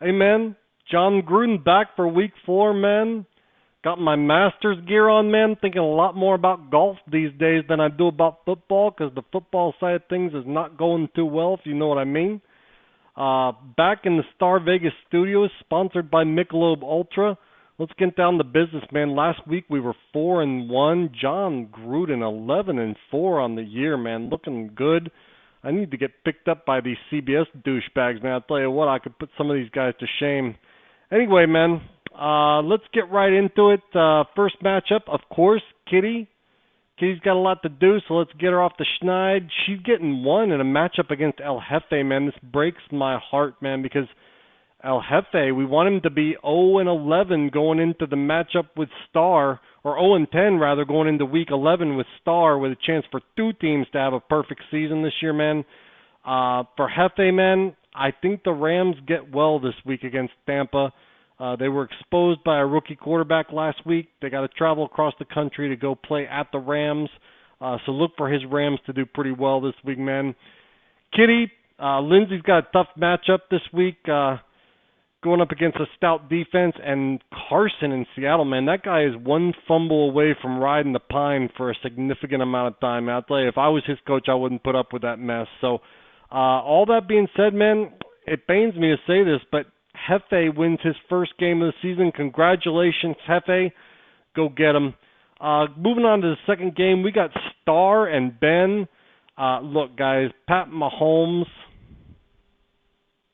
Hey man, John Gruden back for week 4, man. Got my Masters gear on, man. Thinking a lot more about golf these days than I do about football because the football side of things is not going too well, if you know what I mean. Back in the Star Vegas studios, sponsored by Michelob Ultra. Let's get down to business, man. Last week we were 4-1. John Gruden 11-4 on the year, man. Looking good. I need to get picked up by these CBS douchebags, man. I'll tell you what, I could put some of these guys to shame. Anyway, man, let's get right into it. First matchup, of course, Kitty. Kitty's got a lot to do, so let's get her off the schneid. She's getting one in a matchup against El Jefe, man. This breaks my heart, man, because El Jefe, we want him to be 0-11 going into the matchup with Star, or 0-10 rather, going into Week 11 with Star, with a chance for two teams to have a perfect season this year, man. For Jefe, man, I think the Rams get well this week against Tampa. They were exposed by a rookie quarterback last week. They got to travel across the country to go play at the Rams. So look for his Rams to do pretty well this week, man. Kitty, Lindsey's got a tough matchup this week. Going up against a stout defense, and Carson in Seattle, man, that guy is one fumble away from riding the pine for a significant amount of time. I'll tell you, if I was his coach, I wouldn't put up with that mess. So, all that being said, man, it pains me to say this, but Jefe wins his first game of the season. Congratulations, Jefe. Go get him. Moving on to the second game, we got Star and Ben. Look, guys, Pat Mahomes,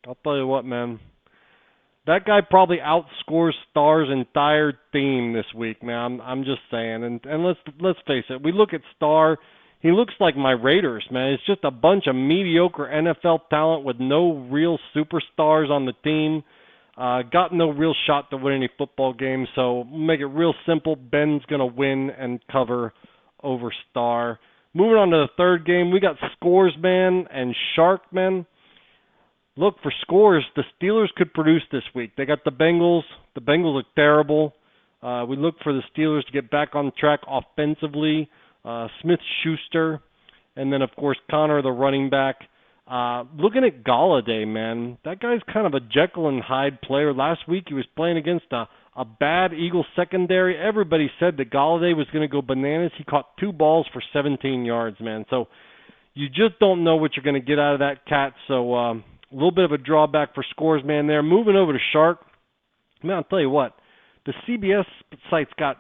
I'll tell you what, man. That guy probably outscores Star's entire team this week, man. I'm just saying. And let's face it. We look at Star, he looks like my Raiders, man. It's just a bunch of mediocre NFL talent with no real superstars on the team. Got no real shot to win any football games. So make it real simple. Ben's gonna win and cover over Star. Moving on to the third game, we got Scores Man and Shark Man. Look, for Scores, the Steelers could produce this week. They got the Bengals. The Bengals look terrible. We look for the Steelers to get back on track offensively. Smith-Schuster, and then, of course, Connor, the running back. Looking at Golladay, man, that guy's kind of a Jekyll and Hyde player. Last week he was playing against a bad Eagles secondary. Everybody said that Golladay was going to go bananas. He caught 2 balls for 17 yards, man. So you just don't know what you're going to get out of that cat. So, a little bit of a drawback for Scores Man there. Moving over to Shark. Man, I'll tell you what. The CBS site's got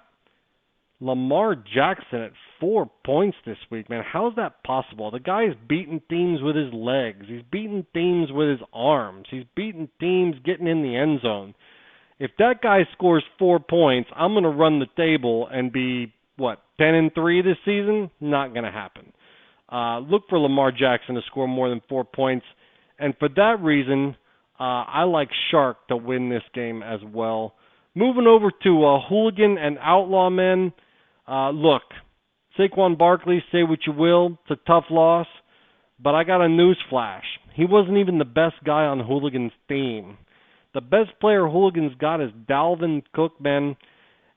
Lamar Jackson at 4 points this week, man. How's that possible? The guy's beating teams with his legs. He's beating teams with his arms. He's beating teams getting in the end zone. If that guy scores 4 points, I'm going to run the table and be, 10-3 this season? Not going to happen. Look for Lamar Jackson to score more than 4 points. And for that reason, I like Shark to win this game as well. Moving over to Hooligan and Outlaw Men. Look, Saquon Barkley, say what you will. It's a tough loss. But I got a news flash. He wasn't even the best guy on Hooligan's team. The best player Hooligan's got is Dalvin Cook, man.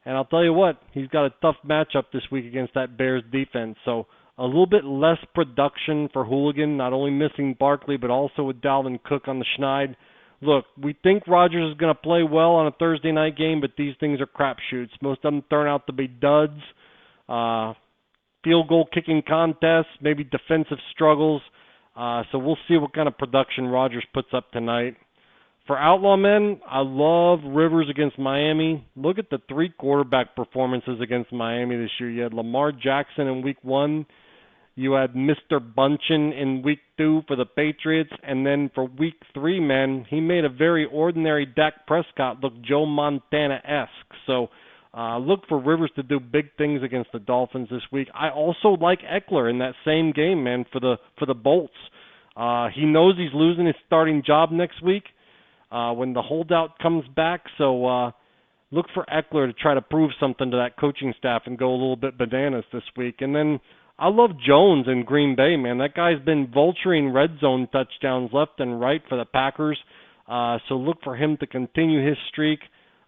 And I'll tell you what, he's got a tough matchup this week against that Bears defense. So a little bit less production for Hooligan, not only missing Barkley, but also with Dalvin Cook on the schneid. Look, we think Rodgers is going to play well on a Thursday night game, but these things are crapshoots. Most of them turn out to be duds, field goal kicking contests, maybe defensive struggles. So we'll see what kind of production Rodgers puts up tonight. For Outlaw Men, I love Rivers against Miami. Look at the 3 quarterback performances against Miami this year. You had Lamar Jackson in Week 1. You had Mr. Bunchen in Week 2 for the Patriots. And then for Week 3, man, he made a very ordinary Dak Prescott look Joe Montana-esque. So look for Rivers to do big things against the Dolphins this week. I also like Eckler in that same game, man, for the Bolts. He knows he's losing his starting job next week when the holdout comes back. So look for Eckler to try to prove something to that coaching staff and go a little bit bananas this week. And then I love Jones in Green Bay, man. That guy's been vulturing red zone touchdowns left and right for the Packers. So look for him to continue his streak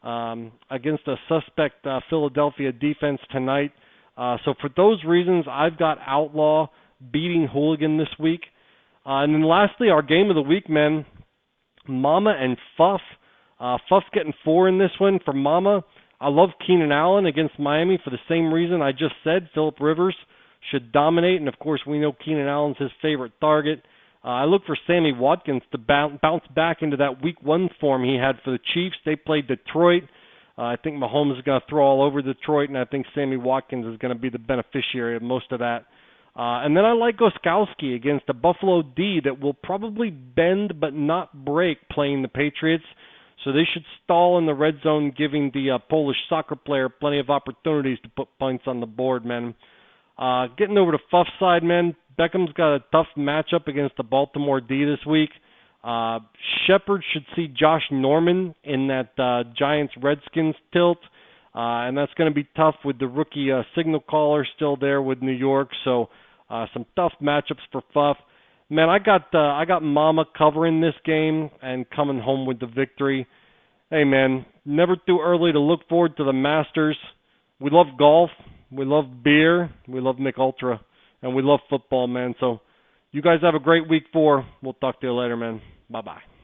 against a suspect Philadelphia defense tonight. So for those reasons, I've got Outlaw beating Hooligan this week. And then lastly, our game of the week, man, Mama and Fuff. Fuff's getting 4 in this one for Mama. I love Keenan Allen against Miami for the same reason I just said. Phillip Rivers should dominate, and of course we know Keenan Allen's his favorite target. I look for Sammy Watkins to bounce back into that Week 1 form he had for the Chiefs. They played Detroit. I think Mahomes is going to throw all over Detroit, and I think Sammy Watkins is going to be the beneficiary of most of that. And then I like Gostkowski against a Buffalo D that will probably bend but not break playing the Patriots. So they should stall in the red zone, giving the Polish soccer player plenty of opportunities to put points on the board, man. Getting over to Fuff's side, man, Beckham's got a tough matchup against the Baltimore D this week. Shepard should see Josh Norman in that Giants-Redskins tilt, and that's going to be tough with the rookie signal caller still there with New York. So some tough matchups for Fuff. Man, I got Mama covering this game and coming home with the victory. Hey, man, never too early to look forward to the Masters. We love golf, we love beer, we love Mick Ultra, and we love football, man. So you guys have a great week 4. We'll talk to you later, man. Bye-bye.